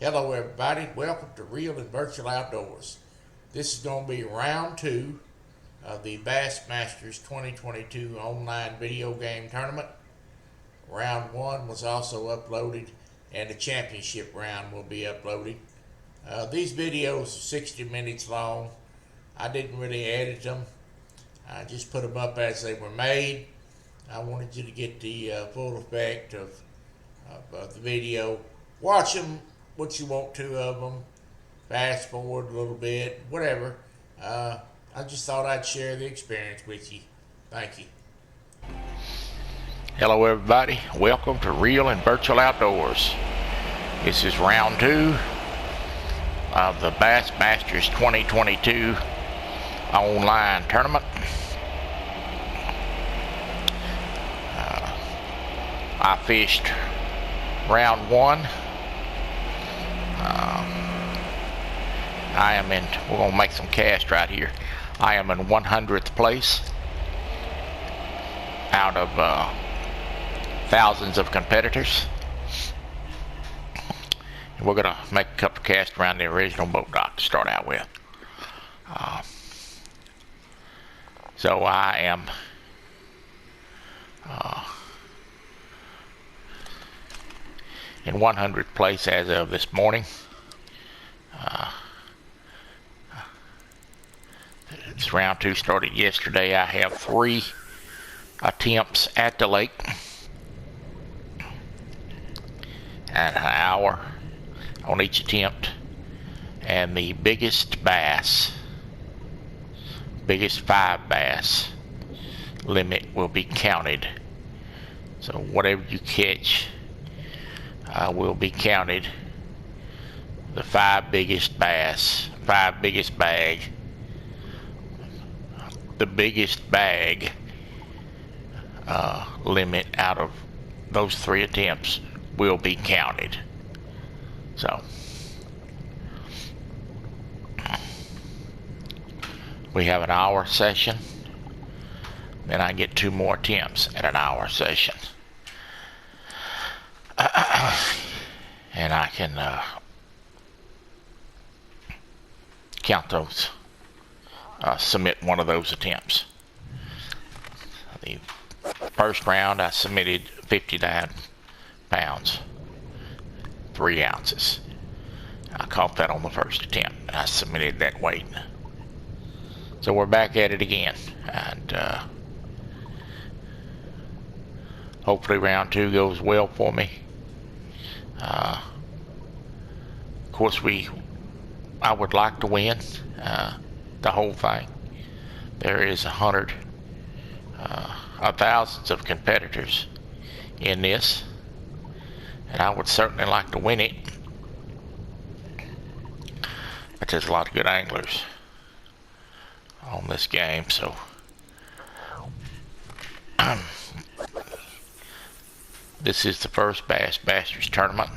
Hello everybody, welcome to Real and Virtual Outdoors. This is going to be round 2 of the Bassmasters 2022 online video game tournament. Round 1 was also uploaded and the championship round will be uploaded. These videos are 60 minutes long. I didn't really edit them. I just put them up as they were made. I wanted you to get the full effect of the video. Watch them what you want to of them. Fast forward a little bit, whatever. I just thought I'd share the experience with you. Thank you. Hello everybody, welcome to Real and Virtual Outdoors. This is round 2 of the Bassmasters 2022 online tournament. I fished round 1. We're going to make some cast right here. I am in 100th place out of thousands of competitors. And we're going to make a couple of casts around the original boat dock to start out with. So I am in 100th place as of this morning. This round 2 started yesterday. I have 3 attempts at the lake and an hour on each attempt, and the biggest 5 bass limit will be counted. So whatever you catch will be counted. The 5 biggest bass, 5 biggest bag, the biggest bag limit out of those 3 attempts will be counted. So we have an hour session, then I get 2 more attempts at an hour session, and I can count those, submit one of those attempts. The first round I submitted 59 pounds 3 ounces. I caught that on the first attempt and I submitted that weight. So we're back at it again, and hopefully round 2 goes well for me. Of course I would like to win the whole thing. There is thousands of competitors in this, and I would certainly like to win it, but there's a lot of good anglers on this game. So this is the first Bassmasters tournament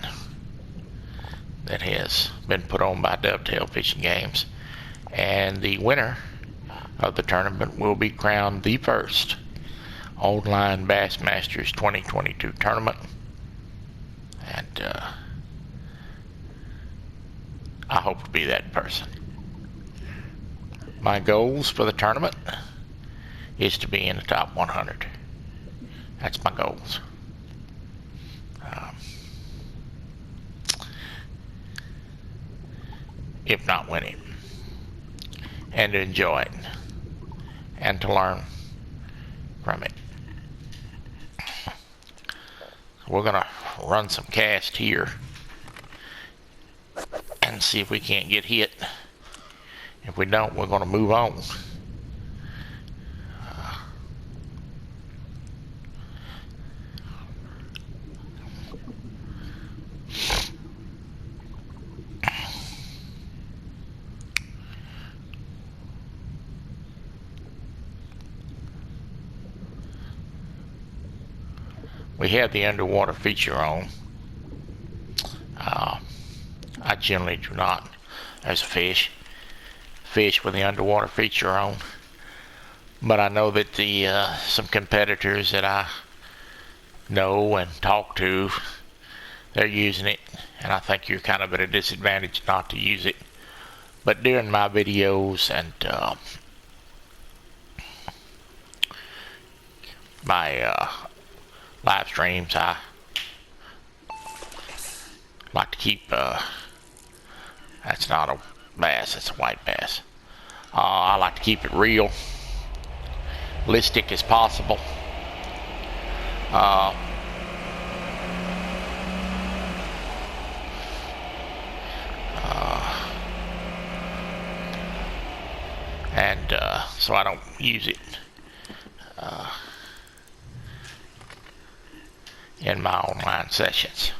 that has been put on by Dovetail Fishing Games, and the winner of the tournament will be crowned the first online Bassmasters 2022 tournament. And I hope to be that person. My goals for the tournament is to be in the top 100. That's my goals. If not winning, and to enjoy it and to learn from it. We're gonna run some cast here and see if we can't get hit. If we don't, we're gonna move on. We have the underwater feature on. I generally do not, as a fish with the underwater feature on, but I know that some competitors that I know and talk to they're using it, and I think you're kind of at a disadvantage not to use it. But during my videos and my live streams, I like to keep, that's not a bass, that's a white bass. I like to keep it realistic as possible. So I don't use it in my online sessions.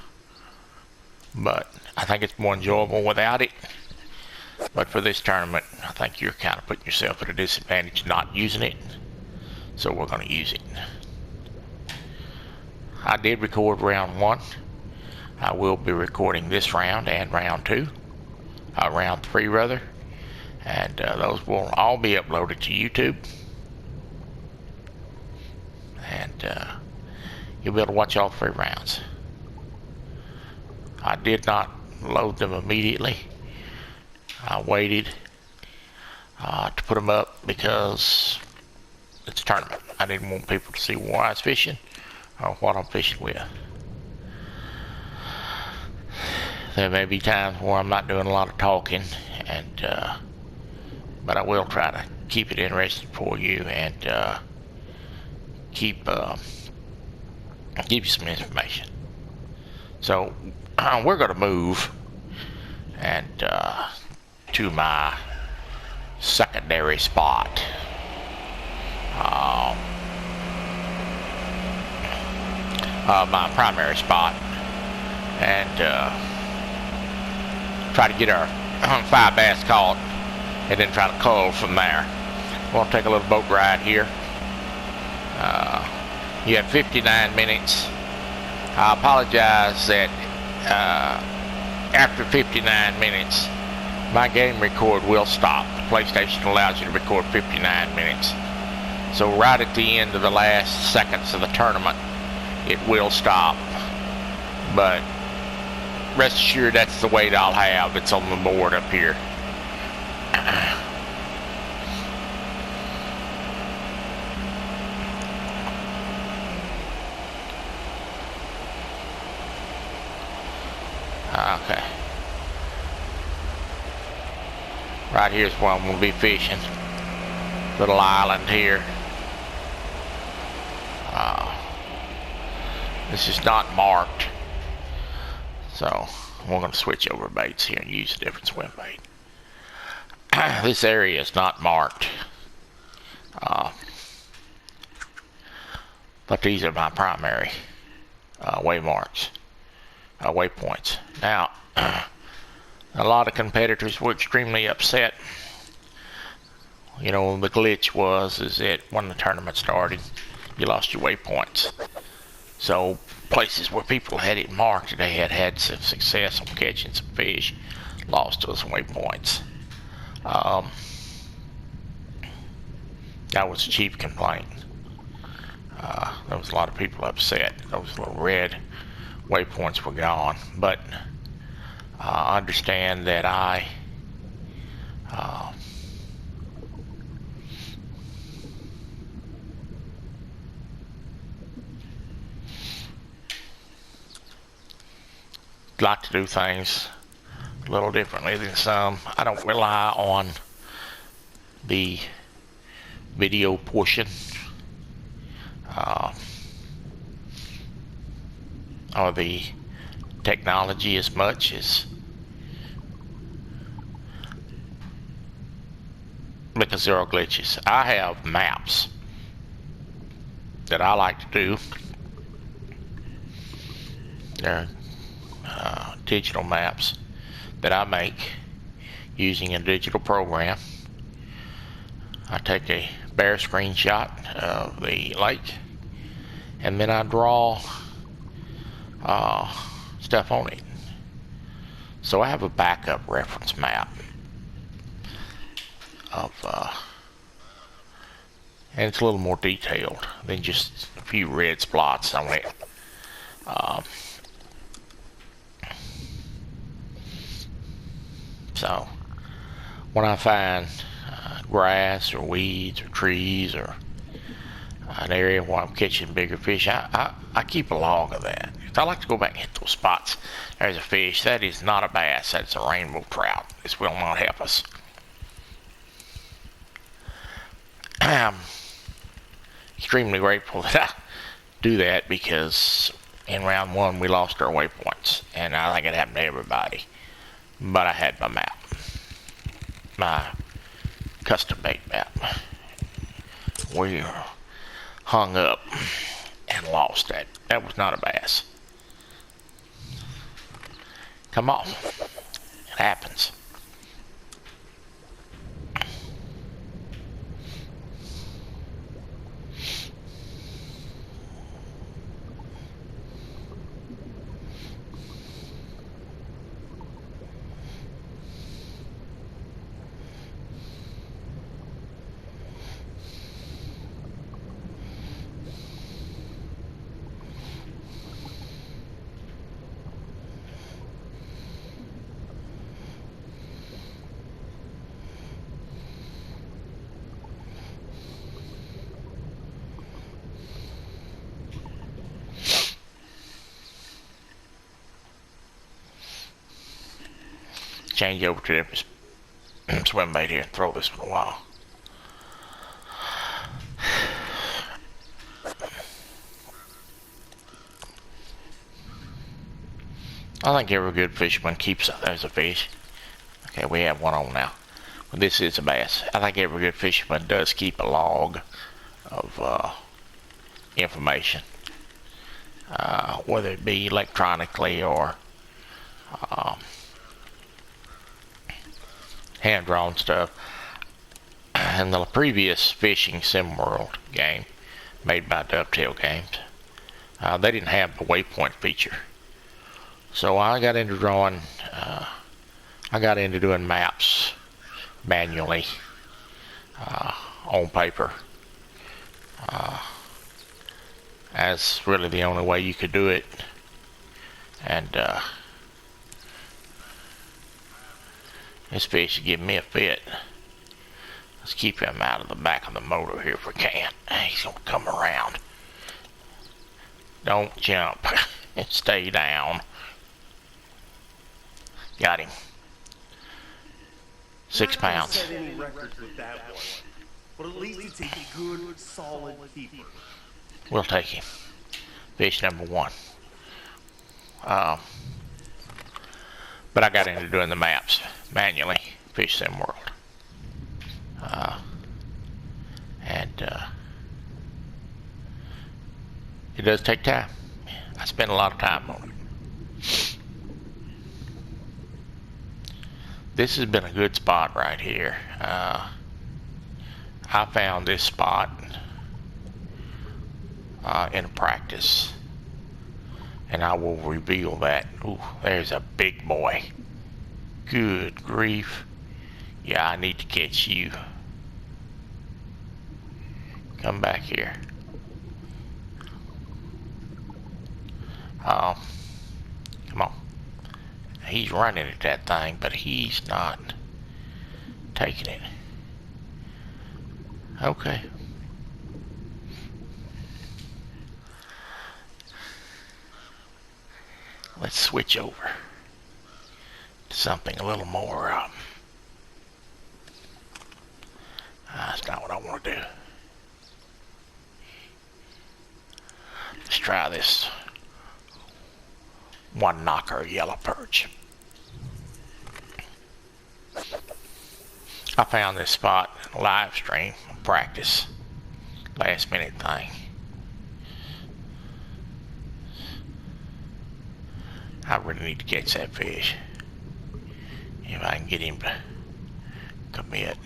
But I think it's more enjoyable without it. But for this tournament, I think you're kind of putting yourself at a disadvantage not using it. So we're going to use it. I did record round 1. I will be recording this round and round 2. Round 3 rather. And those will all be uploaded to YouTube. And you'll be able to watch all 3 rounds. I did not load them immediately. I waited to put them up because it's a tournament. I didn't want people to see where I was fishing or what I'm fishing with. There may be times where I'm not doing a lot of talking, and but I will try to keep it interesting for you and give you some information. So we're going to move and to my secondary spot. My primary spot, and try to get our 5 bass caught, and then try to cull from there. We'll take a little boat ride here. You have 59 minutes. I apologize that after 59 minutes, my game record will stop. The PlayStation allows you to record 59 minutes. So right at the end of the last seconds of the tournament, it will stop. But rest assured, that's the weight I'll have. It's on the board up here. Okay. Right here's where I'm going to be fishing. Little island here. This is not marked. So we're going to switch over baits here and use a different swim bait. This area is not marked. But these are my primary waypoints. Now, a lot of competitors were extremely upset. You know, the glitch is that when the tournament started, you lost your waypoints. So places where people had it marked, they had some success on catching some fish, lost those waypoints. That was a chief complaint. There was a lot of people upset. Those little red waypoints were gone, but understand that I like to do things a little differently than some. I don't rely on the video portion or the technology as much as because there are glitches. I have maps that I like to do. They're digital maps that I make using a digital program. I take a bare screenshot of the lake, and then I draw stuff on it. So I have a backup reference map of and it's a little more detailed than just a few red spots on it. So when I find grass or weeds or trees or an area where I'm catching bigger fish, I keep a log of that. I like to go back and hit those spots. There's a fish. That is not a bass. That's a rainbow trout. This will not help us. I'm extremely grateful that I do that, because in round one we lost our waypoints, and I think it happened to everybody. But I had my map, my custom made map. We hung up and lost that. That was not a bass. Come on, it happens. Change over to different swim bait here and throw this for a while. I think every good fisherman keeps there's a fish. Okay, we have one on now. Well, this is a bass. I think every good fisherman does keep a log of information, whether it be electronically or hand-drawn stuff. In the previous Fishing Sim World game, made by Dovetail Games, they didn't have the waypoint feature. So I got into drawing, I got into doing maps manually on paper. That's really the only way you could do it. And this fish is giving me a fit. Let's keep him out of the back of the motor here if we can. He's gonna come around. Don't jump. Stay down. Got him. 6 pounds. Set any records with that one, but at least it's a good, solid keeper. We'll take him. Fish number 1. But I got into doing the maps manually, Fish Sim World. It does take time. I spend a lot of time on it. This has been a good spot right here. I found this spot in practice, and I will reveal that. Ooh, there's a big boy. Good grief. Yeah, I need to catch you. Come back here. Come on. He's running at that thing, but he's not taking it. Okay. Let's switch over to something a little more, that's not what I want to do. Let's try this one knocker yellow perch. I found this spot in a live stream practice, last minute thing. I really need to catch that fish if I can get him to commit.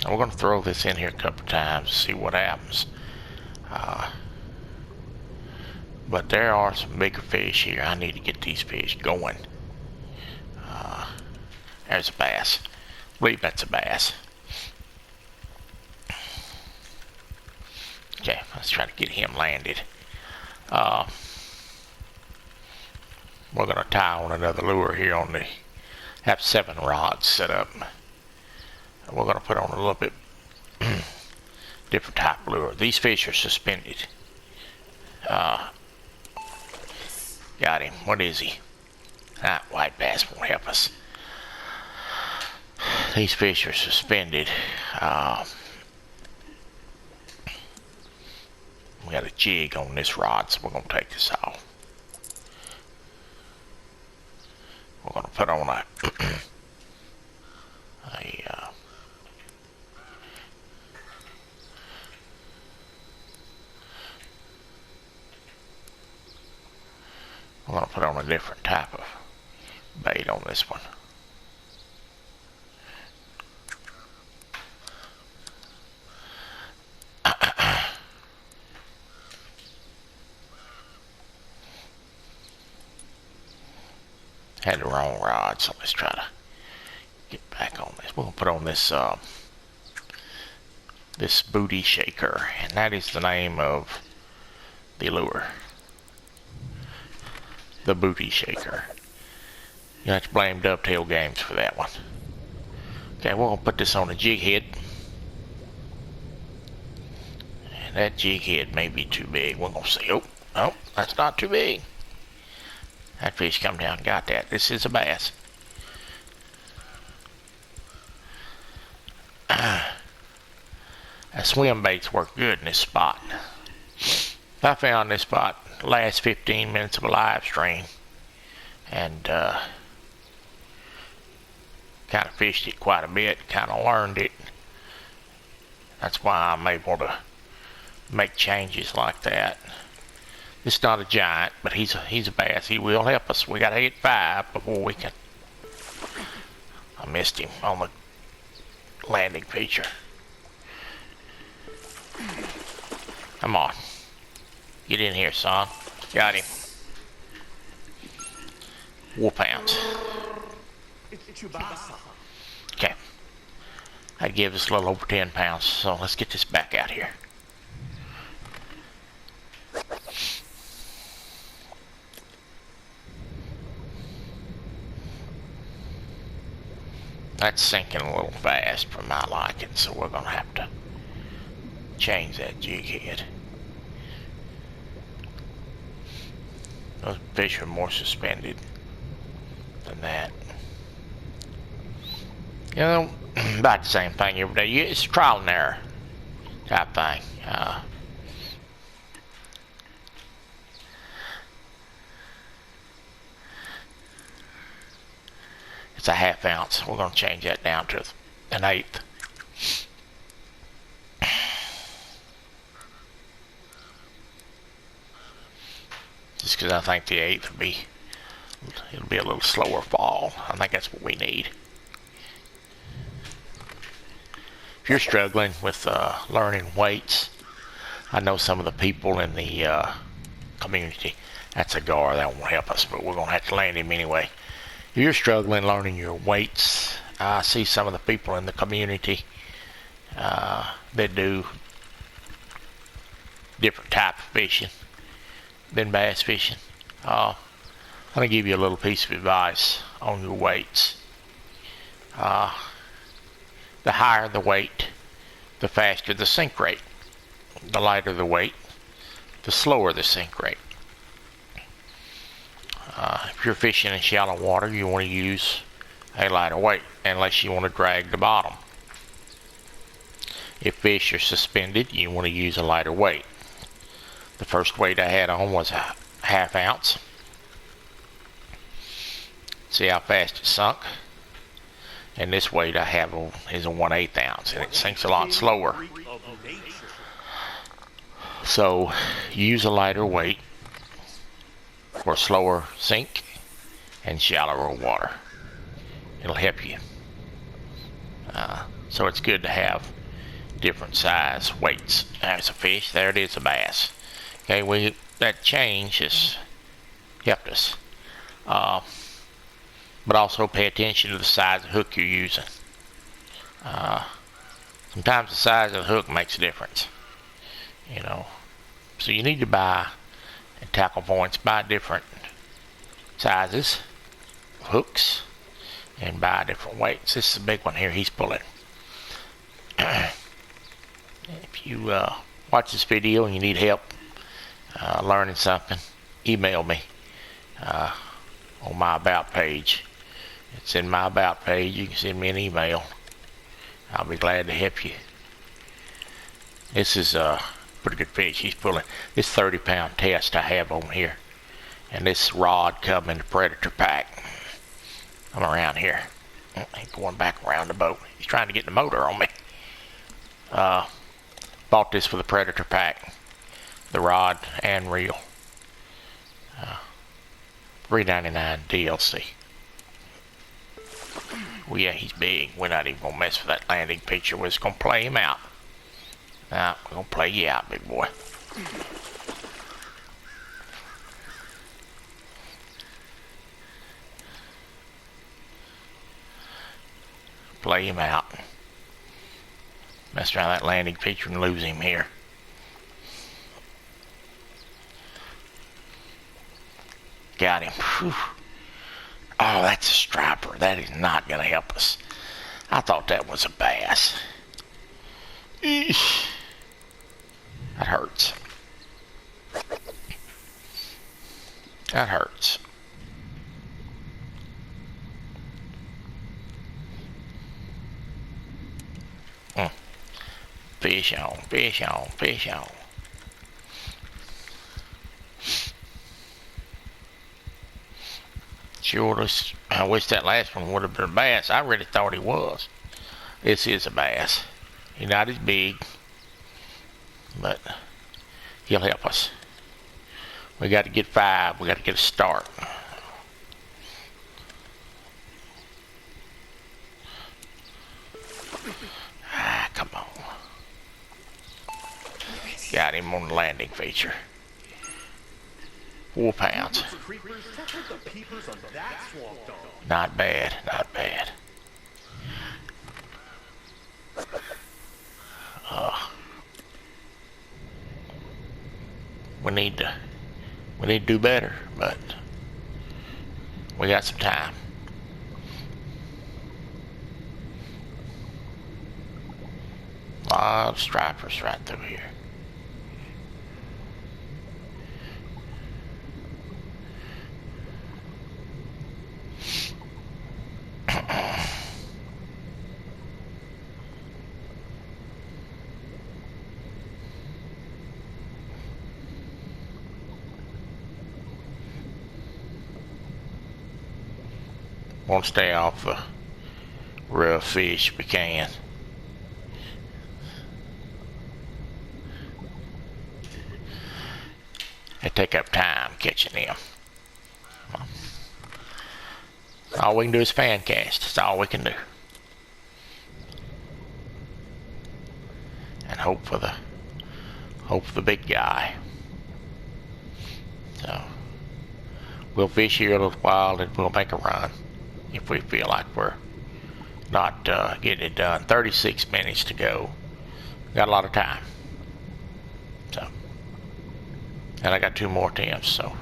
Now we're going to throw this in here a couple times to see what happens. But there are some bigger fish here. I need to get these fish going. There's a bass. I believe that's a bass. Okay, let's try to get him landed. We're going to tie on another lure here on the... have 7 rods set up. We're going to put on a little bit different type of lure. These fish are suspended. Got him. What is he? White bass won't help us. These fish are suspended. We got a jig on this rod, so we're going to take this off. We're going to put on a we're going to put on a different type of bait on this one. Had the wrong rod, so let's try to get back on this. We're going to put on this this booty shaker, and that is the name of the lure. The booty shaker. You have to blame Dovetail Games for that one. Okay, we're going to put this on a jig head. And that jig head may be too big. We're going to see. Oh, that's not too big. That fish come down and got that. This is a bass. Swim baits work good in this spot. I found this spot last 15 minutes of a live stream and kind of fished it quite a bit, kind of learned it. That's why I'm able to make changes like that. This is not a giant, but he's a bass. He will help us. We gotta hit 5 before we can. I missed him on the landing feature. Come on. Get in here, son. Got him. Wolfhounds. Okay. That gives us a little over 10 pounds, so let's get this back out here. That's sinking a little fast for my liking, so we're gonna have to change that jig head. Those fish are more suspended than that. You know, about the same thing every day. It's trial and error type thing. It's a 1/2 ounce. We're going to change that down to an 1/8. Just because I think the 1/8 will be, it'll be a little slower fall. I think that's what we need. If you're struggling with learning weights, I know some of the people in the community. That's a gar, that won't help us, but we're going to have to land him anyway. If you're struggling learning your weights, I see some of the people in the community that do different type of fishing than bass fishing. I'm going to give you a little piece of advice on your weights. The higher the weight, the faster the sink rate. The lighter the weight, the slower the sink rate. If you're fishing in shallow water, you want to use a lighter weight, unless you want to drag the bottom. If fish are suspended, you want to use a lighter weight. The first weight I had on was a 1/2 ounce. See how fast it sunk? And this weight I have is a 1/8 ounce, and it sinks a lot slower. So use a lighter weight for slower sink and shallower water. It'll help you. So it's good to have different size weights. There's a fish. There it is, a bass. Okay, that change has helped us. But also pay attention to the size of hook you're using. Sometimes the size of the hook makes a difference. You know, so you need to buy at tackle points, buy different sizes of hooks and buy different weights. This is a big one here he's pulling. If you watch this video and you need help learning something, email me on my About page. It's in my About page. You can send me an email. I'll be glad to help you. This is a pretty good fish he's pulling. This 30-pound test I have on here. And this rod come in the Predator pack. I'm around here. He's going back around the boat. He's trying to get the motor on me. Bought this for the Predator pack. The rod and reel. $3.99 DLC. Well, yeah, he's big. We're not even gonna mess with that landing picture. We're just gonna play him out. Now, we're gonna play you out, big boy. Play him out. Mess around that landing picture and lose him here. Got him. Whew. Oh, that's a striper. That is not going to help us. I thought that was a bass. Eesh. That hurts. That hurts. Fish on, fish on, fish on. Sure, I wish that last one would have been a bass. I really thought he was. This is a bass. He's not as big, but he'll help us. We got to get 5. We got to get a start. Come on. Got him on the landing feature. 4 pounds. Not bad, not bad. We need to do better, but we got some time. A lot of stripers right through here. Want to stay off the rough fish if we can. They take up time catching them. All we can do is fan cast. That's all we can do. And hope for the big guy. So we'll fish here a little while and we'll make a run if we feel like we're not getting it done. 36 minutes to go. Got a lot of time. So, and I got 2 more attempts, so.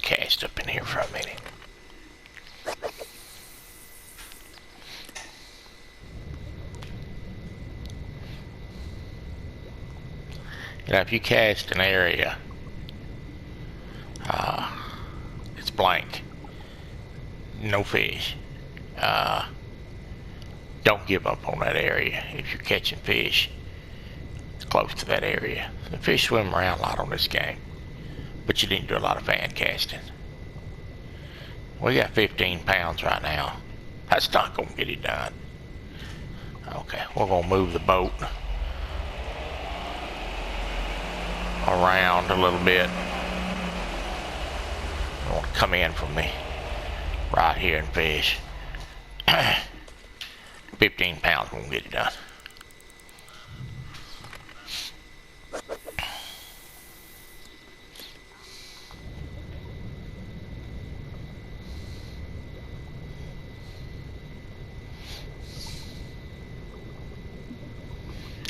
Cast up in here for a minute. Now, if you cast an area, it's blank, no fish, don't give up on that area if you're catching fish close to that area. The fish swim around a lot on this game, but you didn't do a lot of fan casting. We got 15 pounds right now. That's not gonna get it done. Okay, we're gonna move the boat around a little bit. I want to come in from me right here and fish. 15 pounds won't get it done.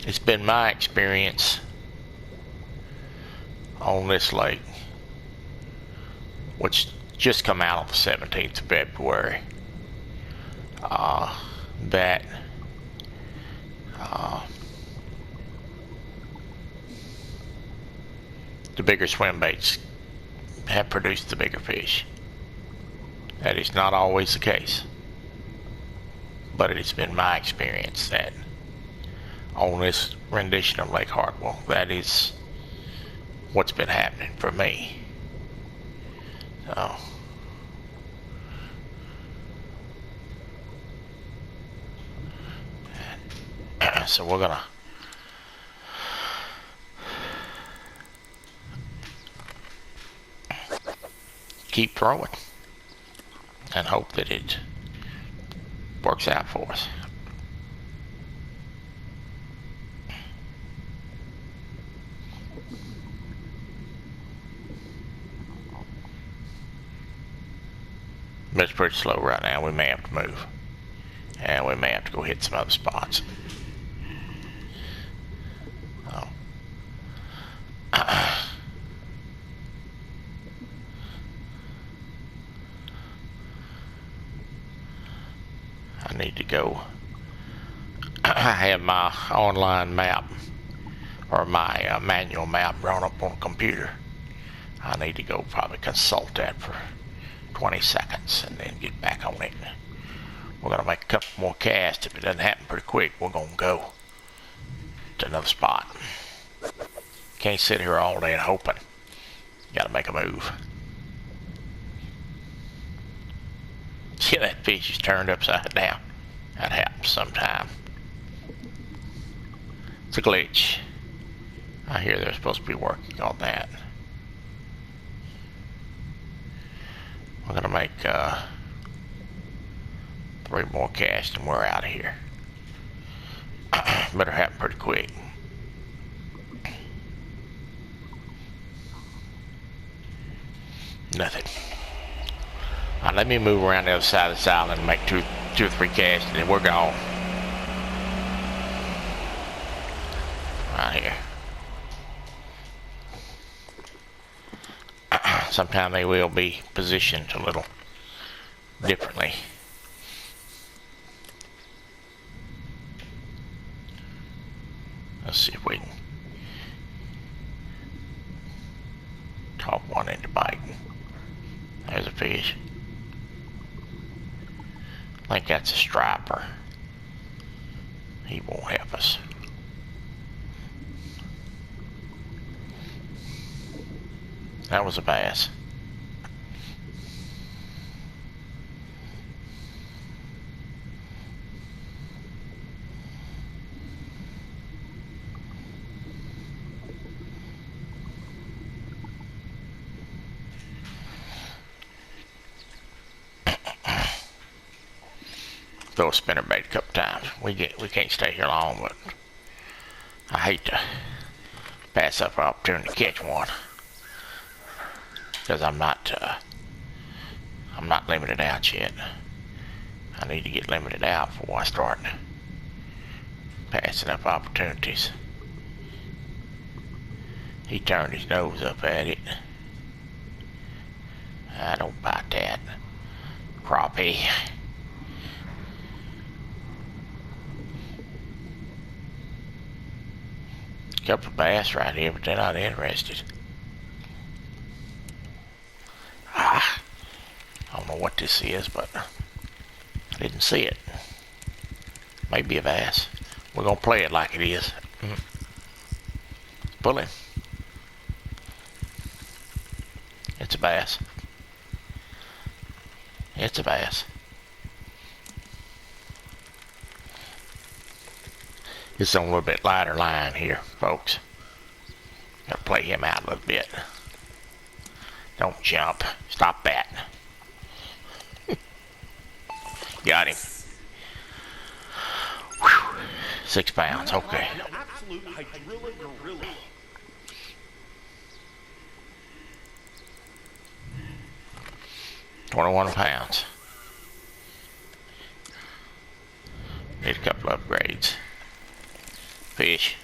It's been my experience on this lake, which just come out on the 17th of February, that the bigger swim baits have produced the bigger fish. That is not always the case, but it has been my experience that on this rendition of Lake Hartwell, that is what's been happening for me. So we're gonna keep throwing and hope that it works out for us. But it's pretty slow right now. We may have to move. And we may have to go hit some other spots. Oh. I need to go. I have my online map, or my manual map drawn up on a computer. I need to go probably consult that for 20 seconds and then get back on it. We're gonna make a couple more casts. If it doesn't happen pretty quick, we're gonna go to another spot. Can't sit here all day and hoping. Gotta make a move. See, that fish is turned upside down. That happens sometime. It's a glitch. I hear they're supposed to be working on that. We're gonna make 3 more casts and we're out of here. Better happen pretty quick. Nothing. Alright, let me move around the other side of this island and make two or three casts and then we're gone. Right here. Sometimes they will be positioned a little differently. Let's see if we can talk one into biting. There's a fish. I think that's a striper. He won't help us. That was a bass. Throw a spinnerbait a couple times. We can't stay here long, but I hate to pass up an opportunity to catch one. Because I'm not limited out yet. I need to get limited out before I start passing up opportunities. He turned his nose up at it. I don't bite that. Crappie. Couple of bass right here, but they're not interested. I don't know what this is, but I didn't see it. Maybe a bass. We're gonna play it like it is. Pull him. It's a bass. It's a bass. It's on a little bit lighter line here, folks. Gotta play him out a little bit. Don't jump. Stop that. Got him. Whew. 6 pounds, okay. An absolute hydrilla gorilla. £21. Need a couple upgrades. Fish.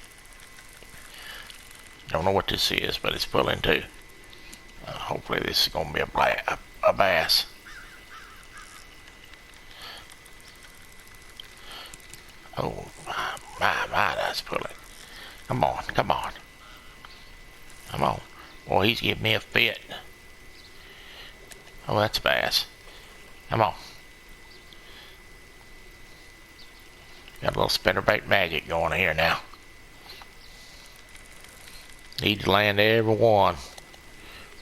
Don't know what this is, but it's pulling too. Hopefully this is going to be a bass. Oh, my, that's pulling. Come on, come on. Come on. Boy, he's giving me a fit. Oh, that's a bass. Come on. Got a little spinnerbait magic going here now. Need to land every one.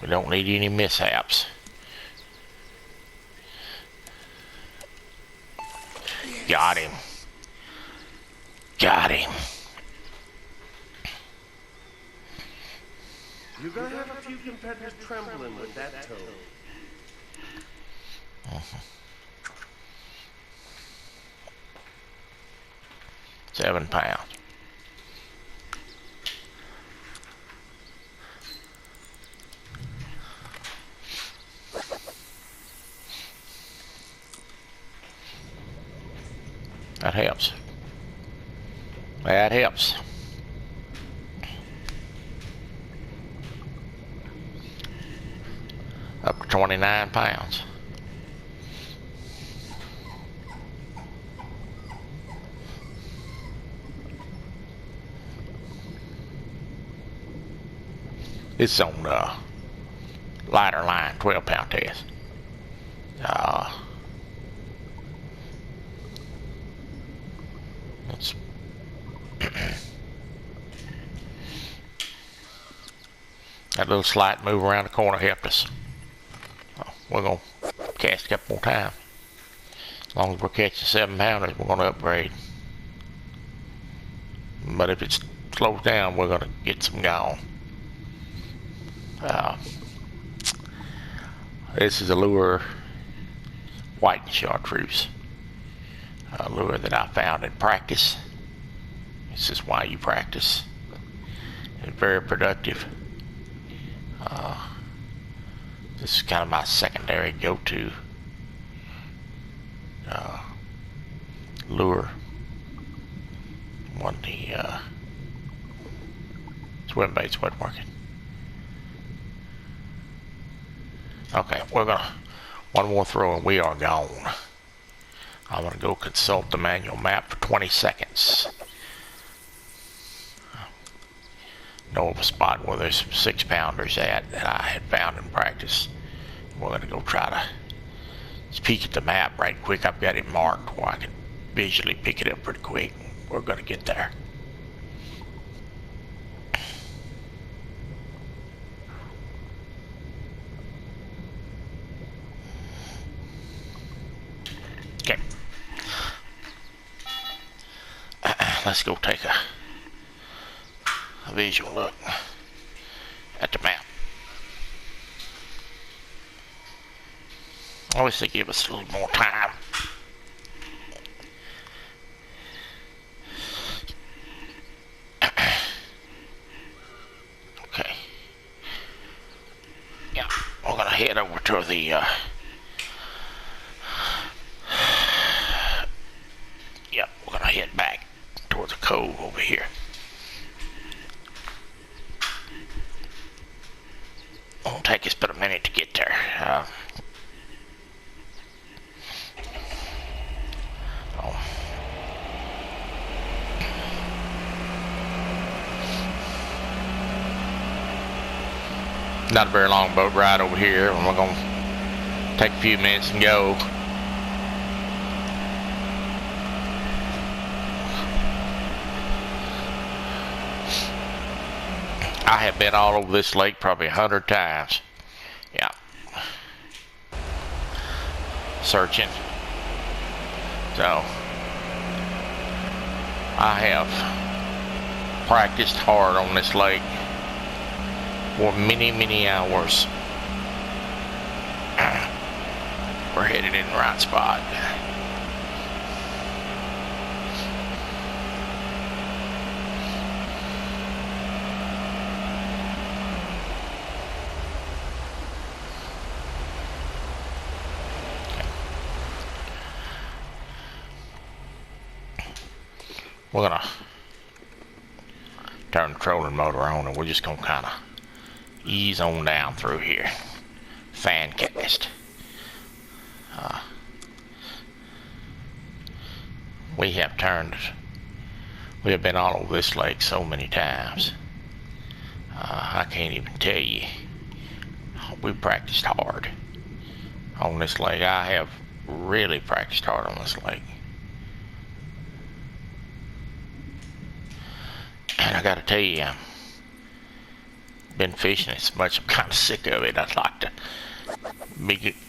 We don't need any mishaps. Got him. Got him. You're gonna have a few competitors trembling with that toe. 7 pounds. That helps. That helps. Up to 29 pounds. It's on lighter line, 12-pound test. It's that little slight move around the corner helped us. We're gonna cast a couple more times. As long as we're catching 7-pounders, we're gonna upgrade. But if it slows down, we're gonna get some gone. This is a lure, white and chartreuse. A lure that I found in practice. This is why you practice. It's very productive. This is kind of my secondary go-to lure when the swim baits wasn't working. Okay, we're gonna one more throw and we are gone. I'm gonna go consult the manual map for 20 seconds. Know of a spot where there's some 6-pounders at that I had found in practice. We're gonna go try to just peek at the map right quick. I've got it marked where I can visually pick it up pretty quick. We're gonna get there. Okay. Let's go take a visual look at the map. I wish they give us a little more time. Okay. Yeah, we're gonna head over to the yep, we're gonna head back towards the cove over here. Won't take us but a minute to get there. Not a very long boat ride over here, and we're going to take a few minutes and go. I have been all over this lake probably 100 times. Yeah. Searching. So, I have practiced hard on this lake for many, many hours. We're headed in the right spot. We're gonna turn the trolling motor on, and we're just gonna kind of ease on down through here. Fan cast. We have been all over this lake so many times. I can't even tell you. We practiced hard on this lake. I have really practiced hard on this lake. And I gotta tell you, I've been fishing it so much, I'm kind of sick of it. I'd like to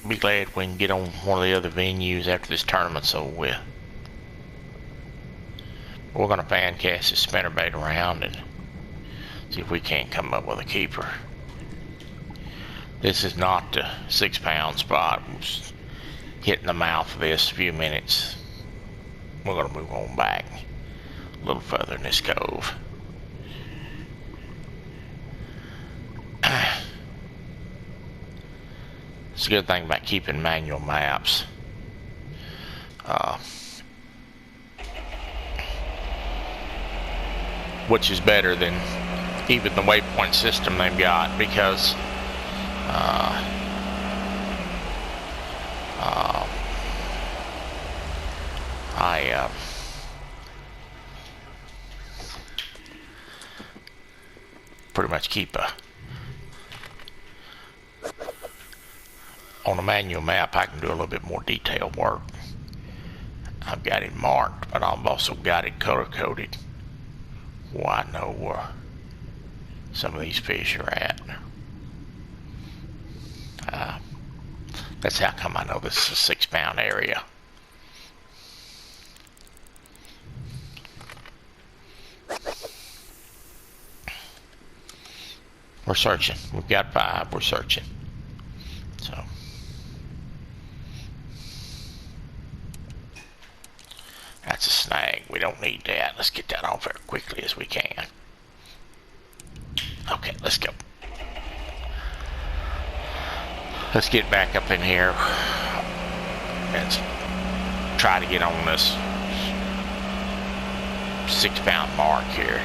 be glad we can get on one of the other venues after this tournament's over with. We're gonna fan cast this spinnerbait around and see if we can't come up with a keeper. This is not the 6-pound spot. We're just hitting the mouth of this a few minutes. We're gonna move on back a little further in this cove. It's a good thing about keeping manual maps. Which is better than even the waypoint system they've got, because I pretty much keep on a manual map. I can do a little bit more detailed work. I've got it marked, but I've also got it color coded. Well, I know where some of these fish are at. That's how come I know this is a 6-pound area. We're searching. We've got 5. We're searching. So that's a snag. We don't need that. Let's get that off as quickly as we can. Okay, let's go. Let's get back up in here and try to get on this 6-pound mark here.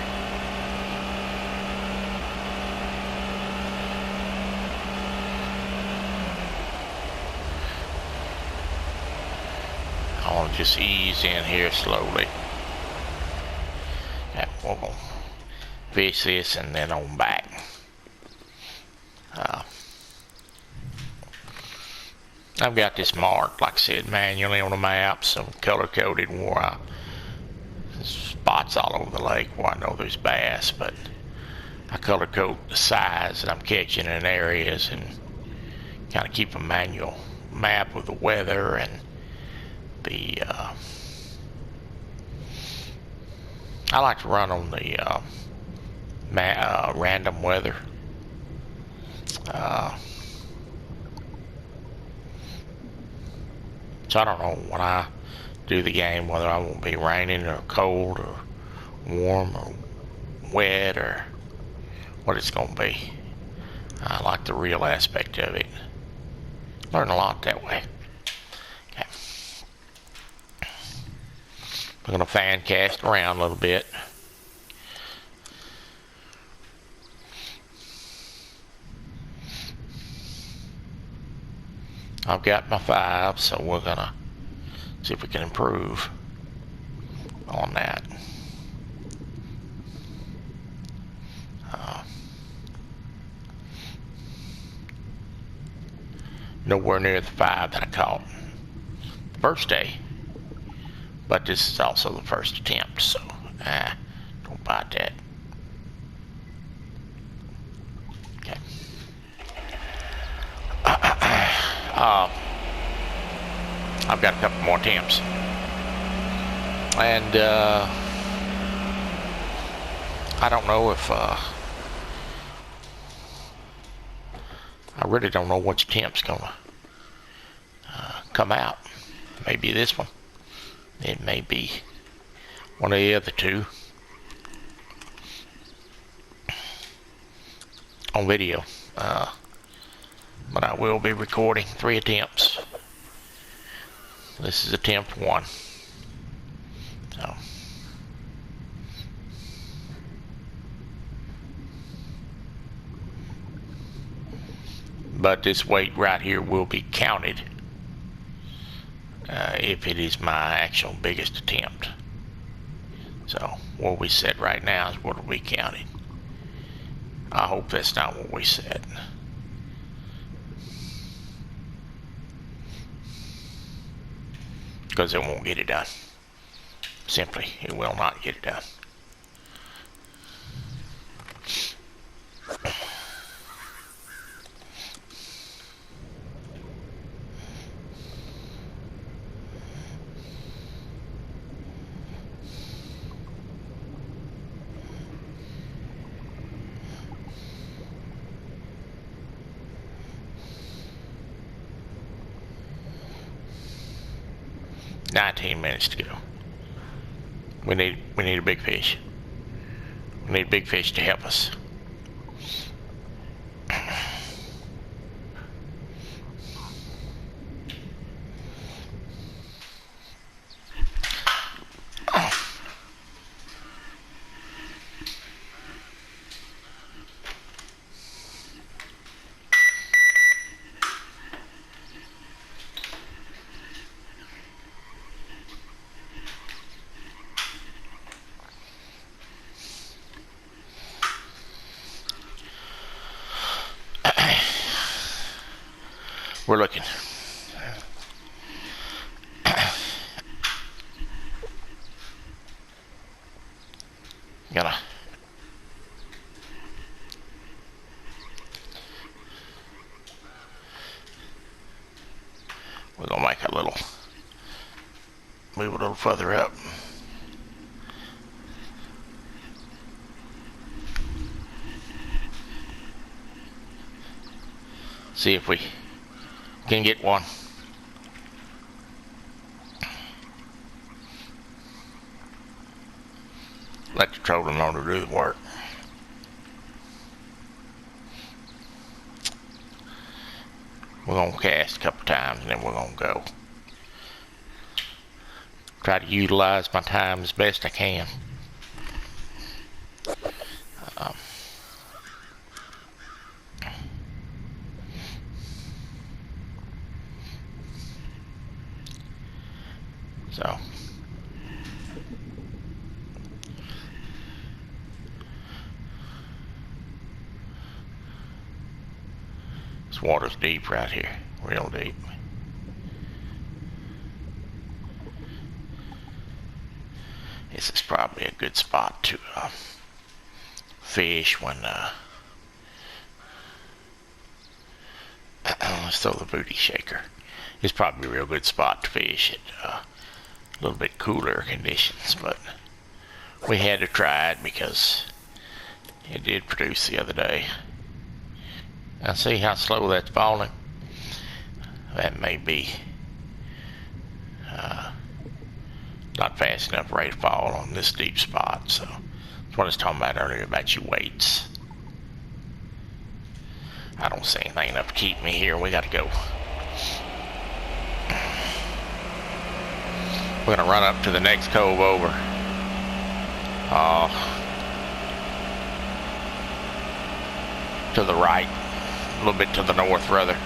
I want to just ease in here slowly. Yeah, we're going to fish this and then on back. I've got this marked, like I said, manually on the map, so color coded where spots all over the lake where I know there's bass, but I color code the size that I'm catching in areas and kind of keep a manual map with the weather and the I like to run on the random weather. So I don't know when I do the game whether I won't be raining or cold or warm or wet or what it's going to be. I like the real aspect of it. Learn a lot that way. Okay. We're going to fan cast around a little bit. I've got my 5, so we're going to see if we can improve on that. Nowhere near the 5 that I caught the first day, but this is also the first attempt, so don't bite that. Okay. I've got a couple more attempts, and I don't know if, I really don't know which temp's gonna come out. Maybe this one. It may be one of the other two on video. But I will be recording 3 attempts. This is attempt 1. So. But this weight right here will be counted if it is my actual biggest attempt. So what we said right now is what will be counted. I hope that's not what we said. Because it won't get it done. Simply, it will not get it done. "19 minutes to go. We need a big fish. We need a big fish to help us." We're looking. We're gonna make a little, move a little further up. See if we can get one. Let the trolling motor do the work. We're gonna cast a couple times and then we're gonna go. Try to utilize my time as best I can. So this water's deep right here, real deep. This is probably a good spot to fish when let's throw the booty shaker. It's probably a real good spot to fish at a little bit cooler conditions, but we had to try it because it did produce the other day. Now see how slow that's falling? That may be not fast enough rate to fall on this deep spot. So that's what I was talking about earlier about your weights. I don't see anything enough to keep me here. We gotta go. We're gonna run up to the next cove over. To the right, a little bit to the north rather.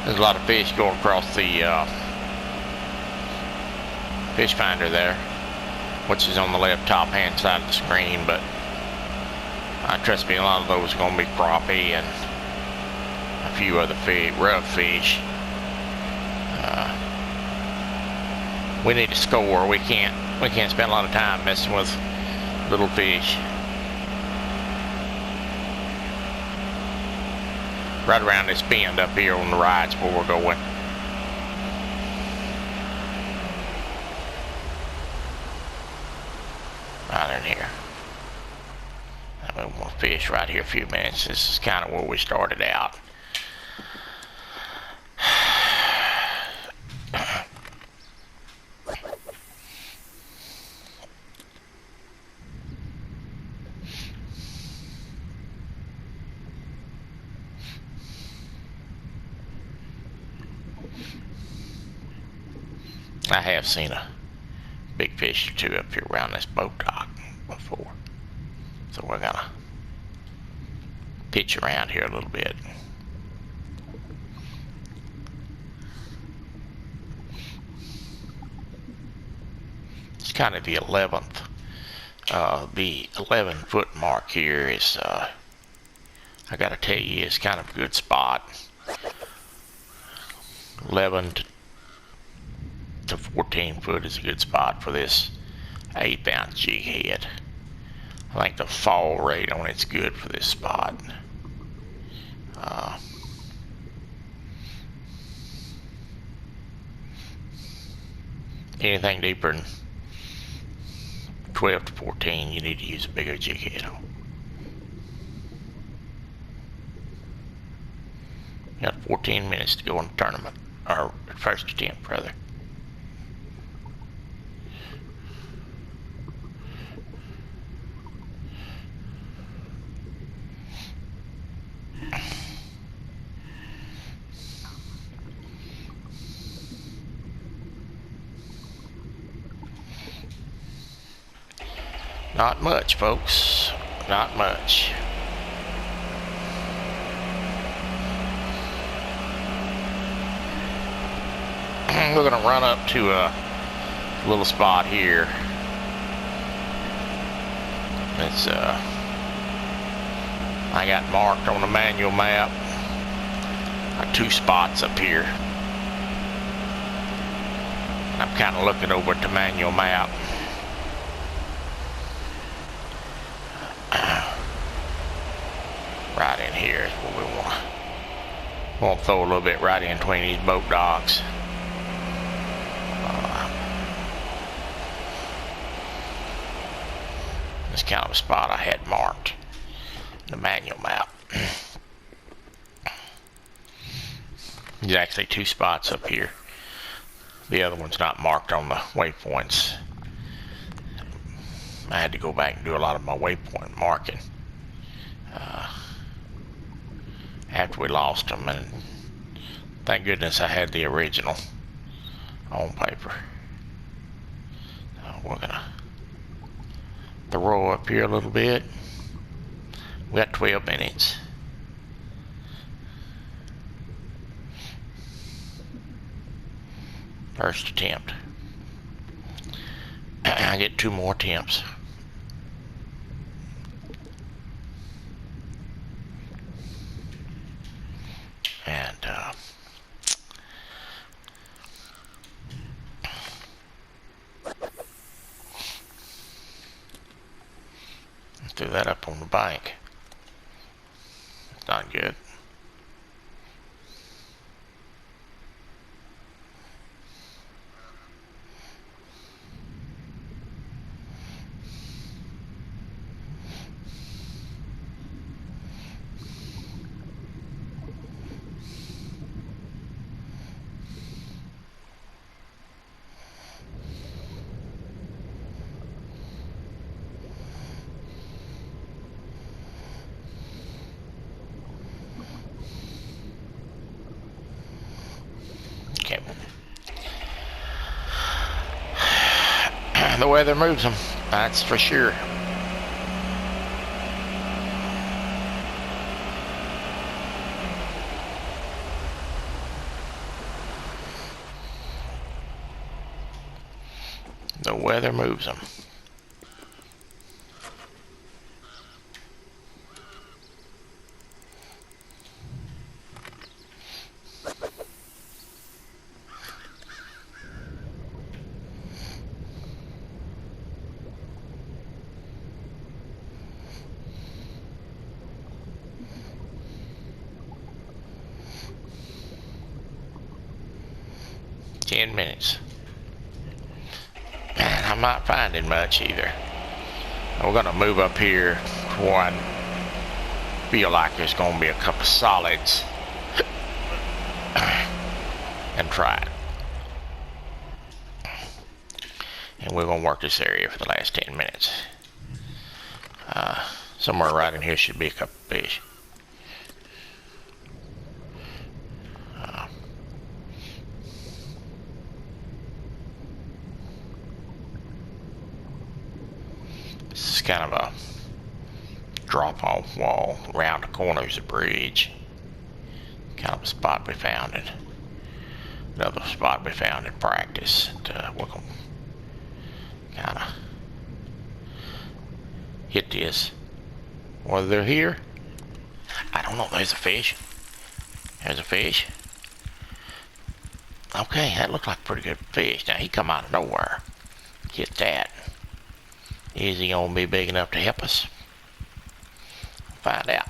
There's a lot of fish going across the fish finder there, which is on the left top hand side of the screen, but trust me, a lot of those are going to be crappie and a few other rough fish. We need to score. We can't spend a lot of time messing with little fish. Right around this bend up here on the right's where we're going. I'm gonna fish right here a few minutes. This is kind of where we started out. I have seen a big fish or two up here around this boat dock before. So we're gonna pitch around here a little bit. It's kind of the 11th. The 11-foot mark here is, I gotta tell you, it's kind of a good spot. 11 to 14 foot is a good spot for this 1/8 ounce jig head. I think the fall rate on it's good for this spot. Anything deeper than 12 to 14, you need to use a bigger jig head on. You got 14 minutes to go in the tournament, or first attempt rather. Not much, folks. Not much. We're gonna run up to a little spot here. It's I got marked on the manual map. Got 2 spots up here. I'm kind of looking over at the manual map. Right in here is what we want. We'll throw a little bit right in between these boat docks. This kind of a spot I had marked in the manual map. There's actually 2 spots up here. The other one's not marked on the waypoints. I had to go back and do a lot of my waypoint marking after we lost them, and thank goodness I had the original on paper. So we're gonna throw up here a little bit. We got 12 minutes. First attempt. I get 2 more attempts. And threw that up on the bank. It's not good. Okay. The weather moves them, that's for sure. The weather moves them. Minutes. And I'm not finding much either. We're gonna move up here to where feel like there's going to be a couple of solids and try it. And we're going to work this area for the last 10 minutes. Somewhere right in here should be a couple of fish. This is kind of a drop-off wall. Around the corner is a bridge. Kind of a spot we found in. Another spot we found in practice. We're going to kind of hit this. Whether they're here, I don't know. There's a fish. There's a fish. Okay, that looked like a pretty good fish. Now he come out of nowhere. Hit that. Is he gonna be big enough to help us? Find out.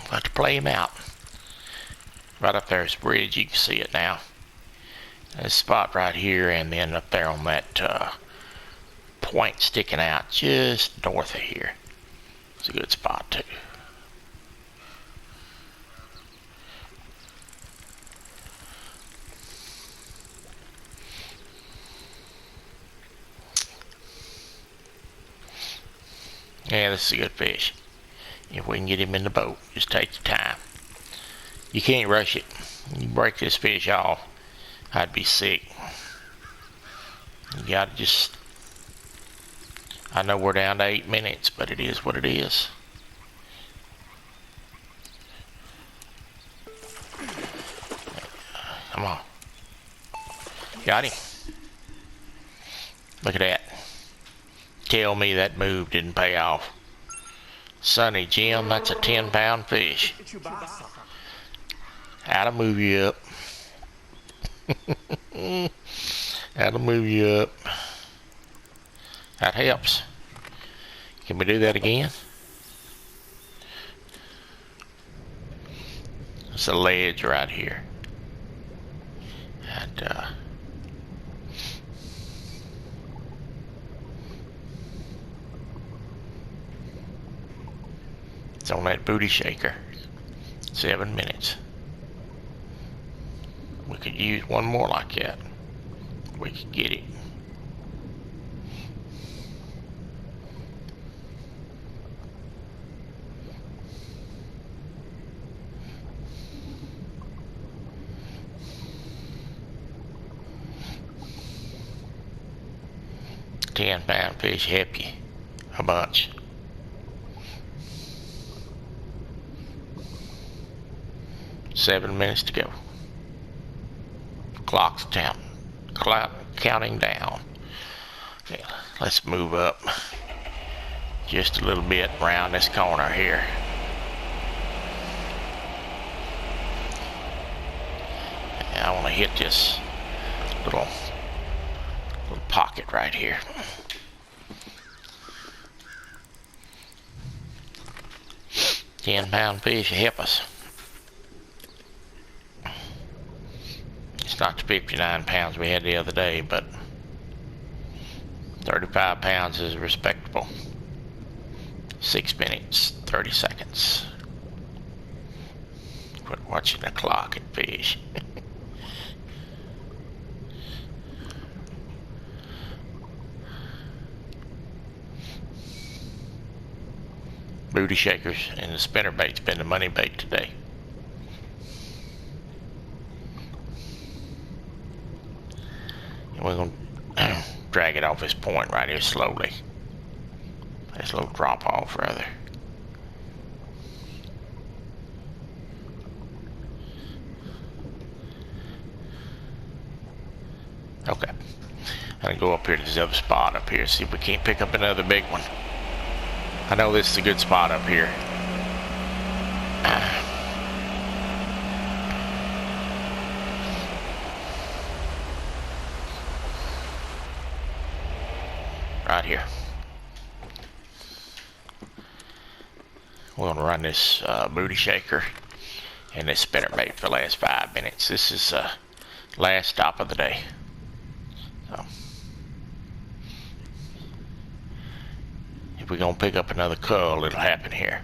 We'll have to play him out. Right up there's a bridge. You can see it now. This spot right here, and then up there on that point sticking out just north of here. It's a good spot too. Yeah, this is a good fish. If we can get him in the boat, just take your time. You can't rush it. You break this fish off, I'd be sick. You gotta just... I know we're down to 8 minutes, but it is what it is. Come on. Got him. Look at that. Tell me that move didn't pay off. Sonny Jim, that's a 10-pound fish. That'll move you up. That'll move you up. That helps. Can we do that again? It's a ledge right here. And it's on that booty shaker. 7 minutes. We could use one more like that. We could get it. £10 fish help you a bunch. Seven minutes to go. Clock's counting down. Okay, let's move up just a little bit around this corner here. And I want to hit this little pocket right here. £10 fish to help us. It's not the 59 pounds we had the other day, but 35 pounds is respectable. 6 minutes, 30 seconds. Quit watching the clock and fish. Booty shakers and the spinnerbait's been the money bait today. And we're going to drag it off this point right here slowly. This little drop off rather. Okay. I'm going to go up here to this other spot up here, see if we can't pick up another big one. I know this is a good spot up here. Right here. We're going to run this booty shaker and this spinnerbait for the last 5 minutes. This is last stop of the day. So, if we're going to pick up another cull, it'll happen here.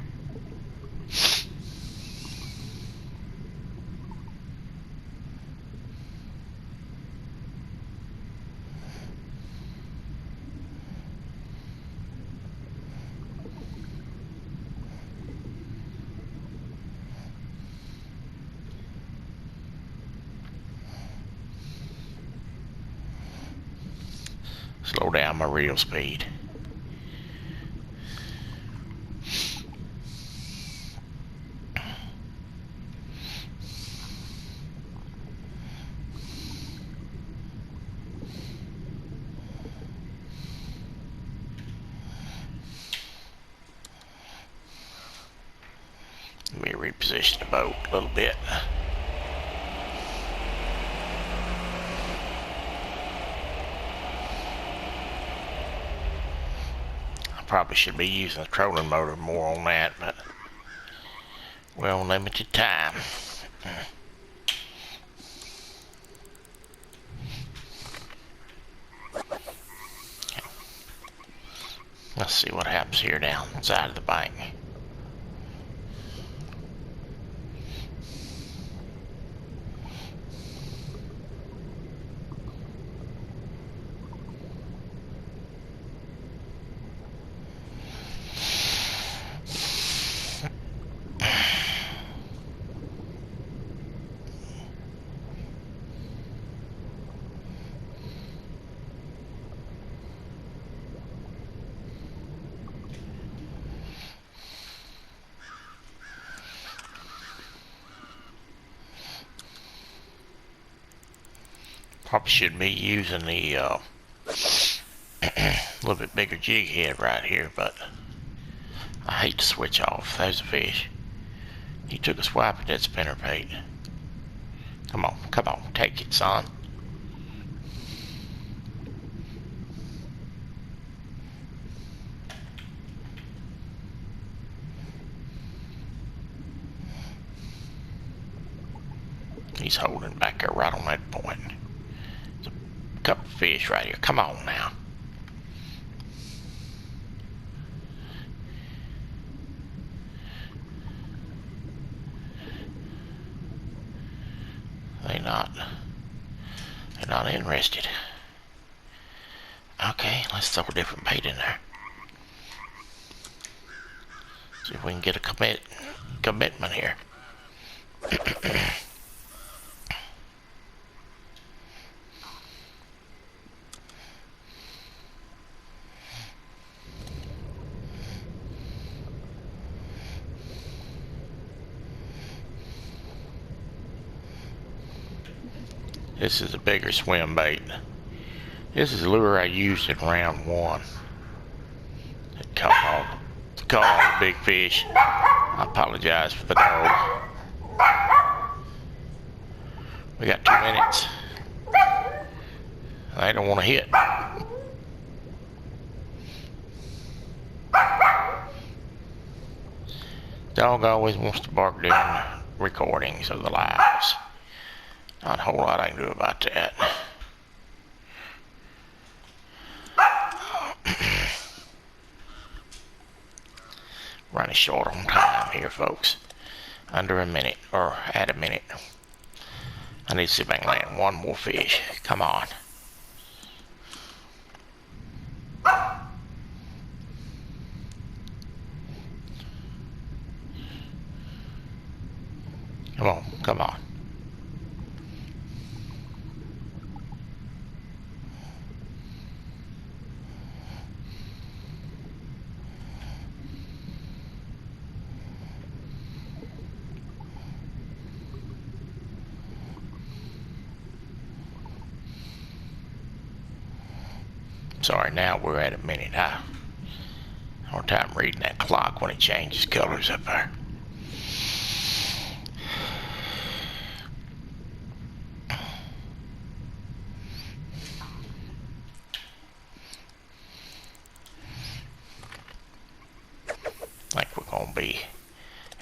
slow down my reel speed. Let me reposition the boat a little bit. I probably should be using the trolling motor more on that, but we're on limited time. Let's see what happens here down the side of the bank. Probably should be using the little bit bigger jig head right here, but I hate to switch off. There's a fish. He took a swipe at that spinnerbait. Come on, take it, son. He's holding back there right on that point. There's a couple of fish right here. Come on now. They're not interested. Okay, let's throw a different bait in there. See if we can get a commitment here. This is a bigger swim bait. This is the lure I used in round 1. It caught all the big fish. I apologize for the dog. We got 2 minutes. They don't want to hit. Dog always wants to bark during recordings of the lives. Not a whole lot I can do about that. Running short on time here, folks. Under a minute, or at a minute. I need to see if I can land one more fish. Come on. Come on. Sorry, now we're at a minute. I have a hard time reading that clock when it changes colors up there. I think we're going to be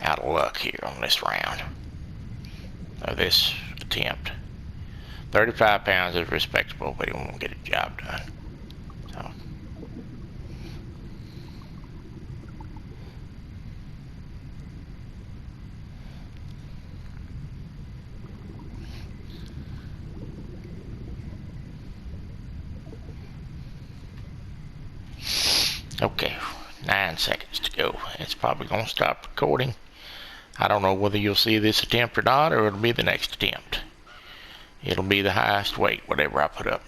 out of luck here on this round. Or this attempt. 35 pounds is respectable, but he won't get a job done. So. Okay, 9 seconds to go. It's probably going to stop recording. I don't know whether you'll see this attempt or not, or it'll be the next attempt. It'll be the highest weight, whatever I put up.